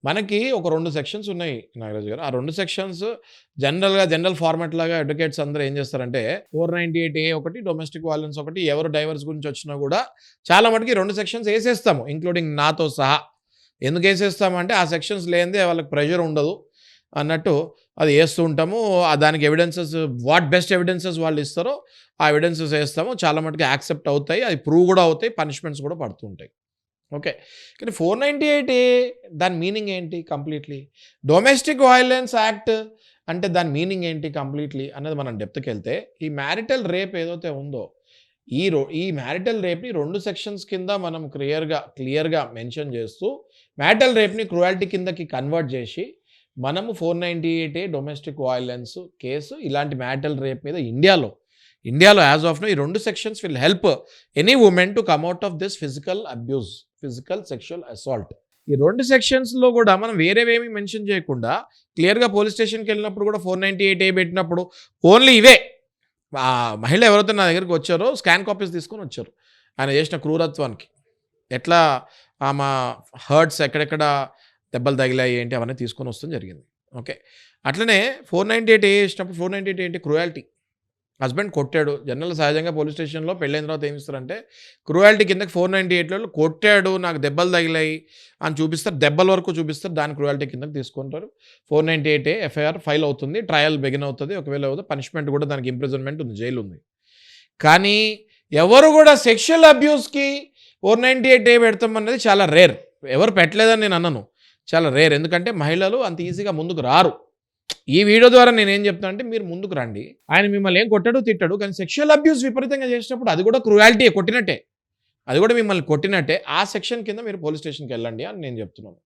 మనకి ఒక 2 సెక్షన్స్ ఉన్నాయి నాగరాజు గారు. ఆ 2 సెక్షన్స్ జనరల్ ఫార్మాట్ లాగా అడ్వకేట్స్ అందరూ ఏం చేస్తారంటే 498 ఒకటి, డొమెస్టిక్ వయలెన్స్ ఒకటి, ఎవరు డైవర్స్ గురించి వచ్చినా కూడా చాలా మటుకి 2 సెక్షన్స్ ఏసేస్తాము ఇంక్లూడింగ్ నాతో సహా. ఎందుకు ఏసేస్తామంటే ఆ సెక్షన్స్ లేనిదే వాళ్ళకి ప్రెషర్ ఉండదు అన్నట్టు అది ఏస్తూ ఉంటాము. దానికి ఎవిడెన్సెస్ బెస్ట్ ఎవిడెన్సెస్ వాళ్ళు ఇస్తారో ఆ ఎవిడెన్సెస్ ఏస్తాము. చాలా మటుకు యాక్సెప్ట్ అవుతాయి. అది ప్రూవ్ కూడా అవుతాయి. పనిష్మెంట్స్ కూడా పడుతూ ఉంటాయి. ఓకే. కానీ 498 దాని మీనింగ్ ఏంటి కంప్లీట్‌లీ? డొమెస్టిక్ వయలెన్స్ యాక్ట్ అంటే దాని మీనింగ్ ఏంటి కంప్లీట్‌లీ అన్నది మనం డెప్త్‌కెళ్తే, ఈ మ్యారిటల్ రేప్ ఏదైతే ఉందో, ఈ మ్యారిటల్ రేప్‌ని 2 సెక్షన్స్ కింద మనం క్లియర్‌గా మెన్షన్ చేస్తూ, మ్యారిటల్ రేప్‌ని క్రుయాలిటీ కిందకి కన్వర్ట్ చేసి, మనము 498 డొమెస్టిక్ వయలెన్స్ కేసు ఇలాంటి మ్యారిటల్ రేప్ మీద ఇండియాలో యాజ్ ఆఫ్ నౌ ఈ 2 sections will help any women to come out of this physical sexual assault. ఈ 2 సెక్షన్స్‌లో కూడా మనం వేరేవేమి మెన్షన్ చేయకుండా క్లియర్‌గా పోలీస్ స్టేషన్‌కి వెళ్ళినప్పుడు కూడా 498 పెట్టినప్పుడు ఓన్లీ ఇవే మహిళ ఎవరైతే నా దగ్గరికి వచ్చారో స్కాన్ కాపీస్ తీసుకొని వచ్చారు. ఆయన చేసిన క్రూరత్వానికి ఎట్లా ఆమె హర్ట్స్ ఎక్కడెక్కడ దెబ్బలు తగిలాయి ఏంటి అవన్నీ తీసుకొని వస్తాం జరిగింది. ఓకే. అట్లనే 498 చేసినప్పుడు 498 ఏంటి క్రూయాలిటీ. హస్బెండ్ కొట్టాడు. జనరల్ సహజంగా పోలీస్ స్టేషన్‌లో పెళ్ళైన తర్వాత ఏమి ఇస్తారంటే క్రూయాలిటీ కిందకి 498లో కొట్టాడు, నాకు దెబ్బలు తగిలాయి అని చూపిస్తారు. దెబ్బల వరకు చూపిస్తారు. దాన్ని క్రూయాలిటీ కిందకి తీసుకుంటారు. 498 ఎఫ్ఐఆర్ ఫైల్ అవుతుంది. ట్రయల్ బిగిన్ అవుతుంది. ఒకవేళ అవుతే పనిష్మెంట్ కూడా దానికి ఇంప్రిజన్మెంట్ ఉంది. జైలు ఉంది. కానీ ఎవరు కూడా సెక్షువల్ అబ్యూస్‌కి 498 పెడతాం అనేది చాలా రేర్. ఎవరు పెట్టలేదని నేను అనను. చాలా రేర్. ఎందుకంటే మహిళలు అంత ఈజీగా ముందుకు రారు. ఈ వీడియో ద్వారా నేనేం చెప్తాను అంటే మీరు ముందుకు రండి. ఆయన మిమ్మల్ని ఏం కొట్టాడు తిట్టాడు, కానీ సెక్షువల్ అబ్యూస్ విపరీతంగా చేసినప్పుడు అది కూడా క్రూయాలిటీ కొట్టినట్టే. అది కూడా మిమ్మల్ని కొట్టినట్టే. ఆ సెక్షన్ కింద మీరు పోలీస్ స్టేషన్‌కి వెళ్ళండి అని నేను చెప్తున్నాను.